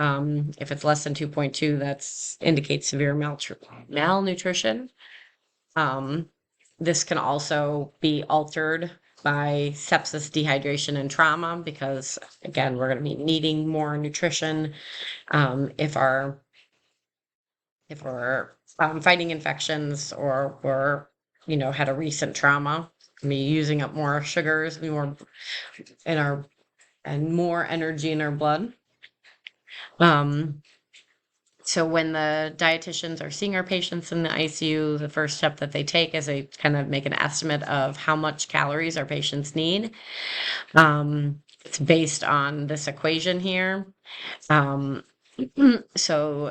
If it's less than 2.2, that's indicates severe malnutrition. This can also be altered by sepsis, dehydration, and trauma because, again, we're going to be needing more nutrition if we're fighting infections or we're had a recent trauma. Be using up more sugars, more in our and more energy in our blood. So when the dietitians are seeing our patients in the ICU, the first step that they take is they kind of make an estimate of how much calories our patients need. It's based on this equation here. So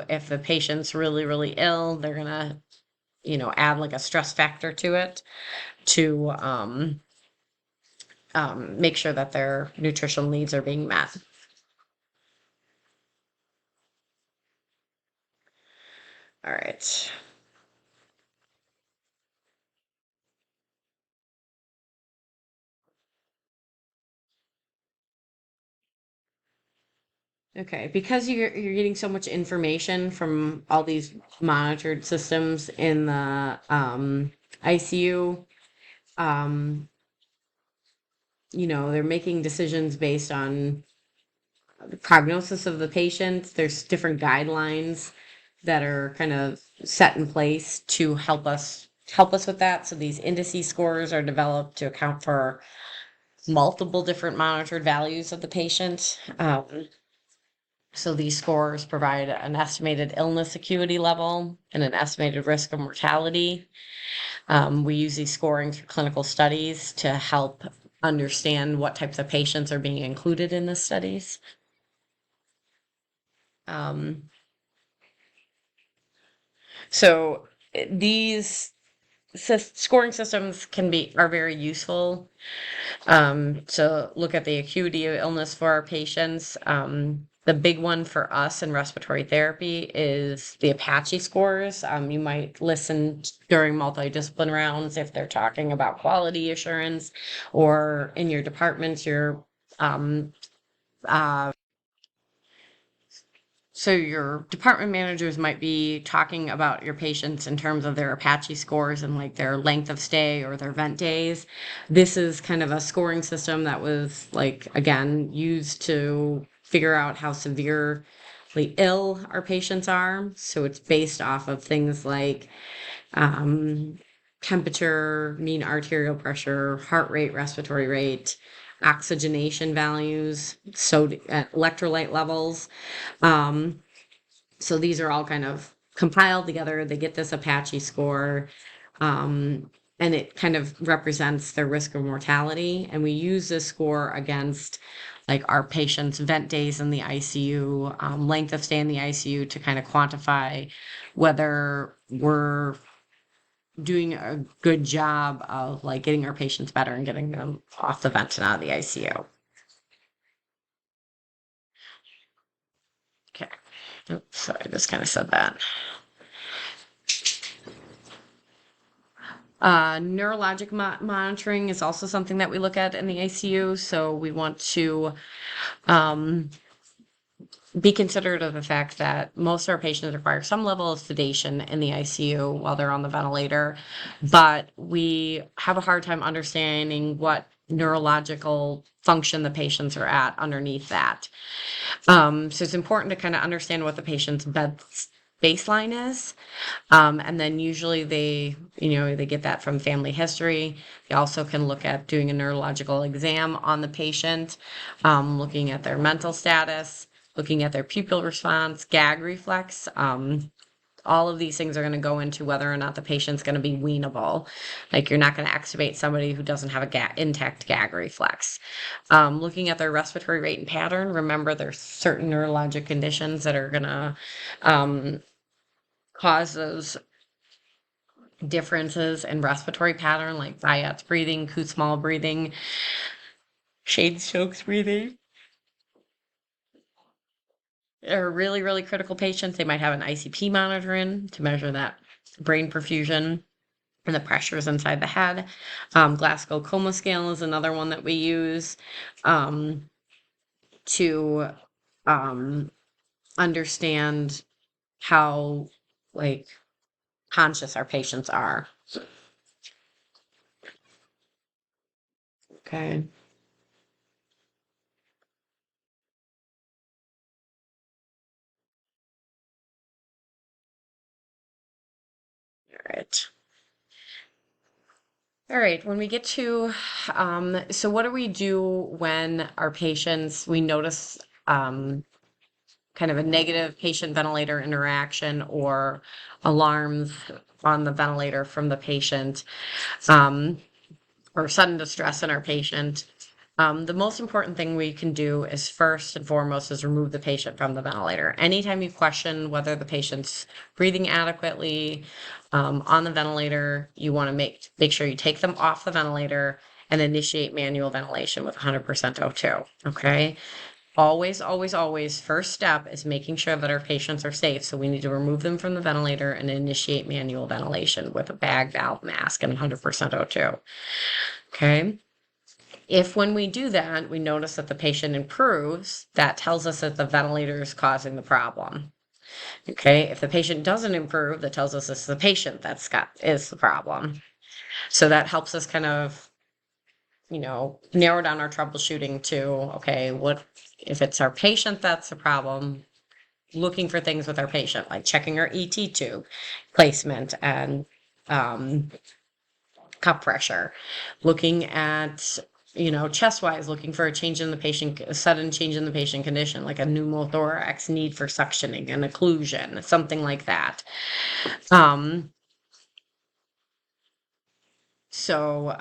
if the patient's really, really ill, they're gonna, add like a stress factor to it to make sure that their nutritional needs are being met. All right. Okay, because you're getting so much information from all these monitored systems in the ICU, um, they're making decisions based on the prognosis of the patient. There's different guidelines that are kind of set in place to help us with that. So these indice scores are developed to account for multiple different monitored values of the patient. So these scores provide an estimated illness acuity level and an estimated risk of mortality. We use these scoring through clinical studies to help understand what types of patients are being included in the studies. So these scoring systems are very useful to look at the acuity of illness for our patients. The big one for us in respiratory therapy is the Apache scores. You might listen during multidiscipline rounds if they're talking about quality assurance, or in your department, so your department managers might be talking about your patients in terms of their Apache scores and like their length of stay or their vent days. This is kind of a scoring system that was again, used to figure out how severely ill our patients are. So it's based off of things like temperature, mean arterial pressure, heart rate, respiratory rate, oxygenation values, electrolyte levels. So these are all kind of compiled together. They get this Apache score, and it kind of represents their risk of mortality. And we use this score against our patients' vent days in the ICU, length of stay in the ICU, to kind of quantify whether we're doing a good job of getting our patients better and getting them off the vent and out of the ICU. Okay. Oops, sorry, I just kind of said that. Neurologic monitoring is also something that we look at in the ICU. So we want to be considerate of the fact that most of our patients require some level of sedation in the ICU while they're on the ventilator, but we have a hard time understanding what neurological function the patients are at underneath that. So it's important to kind of understand what the patient's baseline is. And then usually they get that from family history. They also can look at doing a neurological exam on the patient, looking at their mental status, looking at their pupil response, gag reflex. All of these things are going to go into whether or not the patient's going to be weanable. Like, you're not going to extubate somebody who doesn't have a intact gag reflex. Looking at their respiratory rate and pattern, remember there's certain neurologic conditions that are going to cause those differences in respiratory pattern, like Zayat's breathing, Kussmaul breathing, Shade-Stokes breathing. Are really, really critical patients. They might have an ICP monitor in to measure that brain perfusion and the pressures inside the head. Glasgow Coma Scale is another one that we use to understand how, like, conscious our patients are. Okay. All right. All right, when we get to, so what do we do when our patients, we notice kind of a negative patient ventilator interaction or alarms on the ventilator from the patient, or sudden distress in our patient? The most important thing we can do is, first and foremost, is remove the patient from the ventilator. Anytime you question whether the patient's breathing adequately on the ventilator, you want to make sure you take them off the ventilator and initiate manual ventilation with 100% O2. Okay. Always, always, always, first step is making sure that our patients are safe. So we need to remove them from the ventilator and initiate manual ventilation with a bag valve mask and 100% O2. Okay. If when we do that, we notice that the patient improves, that tells us that the ventilator is causing the problem. Okay. If the patient doesn't improve, that tells us it's the patient is the problem. So that helps us kind of, narrow down our troubleshooting to, okay, what if it's our patient that's the problem? Looking for things with our patient, like checking our ET tube placement and cup pressure, looking at, chest wise, looking for a sudden change in the patient condition, like a pneumothorax, need for suctioning, an occlusion, something like that. So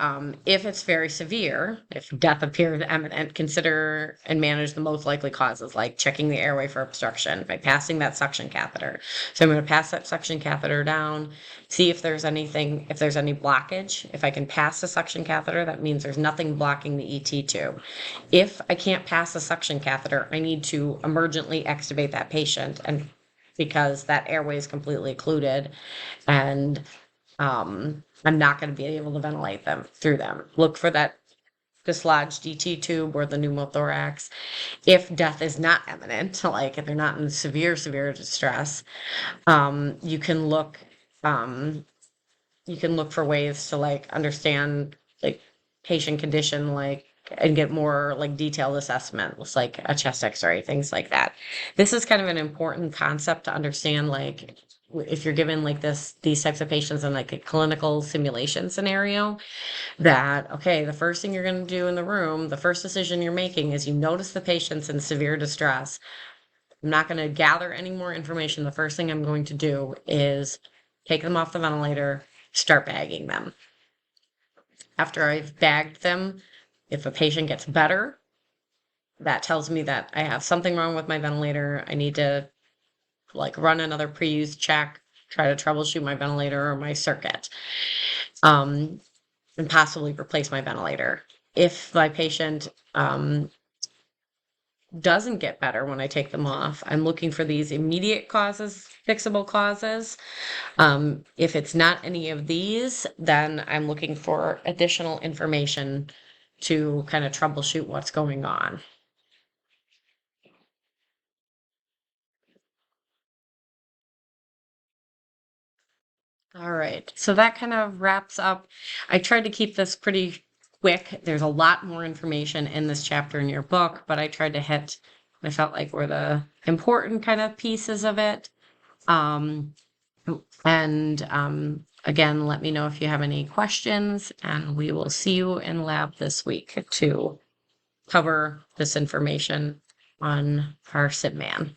if it's very severe, if death appears imminent, consider and manage the most likely causes, like checking the airway for obstruction by passing that suction catheter. So I'm going to pass that suction catheter down, see if there's any blockage. If I can pass the suction catheter, that means there's nothing blocking the ET tube. If I can't pass the suction catheter, I need to emergently extubate that patient, and because that airway is completely occluded, and I'm not going to be able to ventilate them through them. Look for that dislodged DT tube or the pneumothorax. If death is not imminent, like if they're not in severe, severe distress, you can look for ways to, like, understand, like, patient condition, like, and get more, like, detailed assessments, like a chest x-ray, things like that. This is kind of an important concept to understand, like, if you're given like these types of patients in like a clinical simulation scenario, that, okay, the first thing you're going to do in the room, the first decision you're making is you notice the patient's in severe distress. I'm not going to gather any more information. The first thing I'm going to do is take them off the ventilator, start bagging them. After I've bagged them, if a patient gets better, that tells me that I have something wrong with my ventilator. I need to, like, run another pre-use check, try to troubleshoot my ventilator or my circuit, and possibly replace my ventilator. If my patient doesn't get better when I take them off, I'm looking for these immediate causes, fixable causes. If it's not any of these, then I'm looking for additional information to kind of troubleshoot what's going on. All right, so that kind of wraps up. I tried to keep this pretty quick. There's a lot more information in this chapter in your book, but I tried to hit, I felt like, were the important kind of pieces of it. Again, let me know if you have any questions, and we will see you in lab this week to cover this information on our SIP man.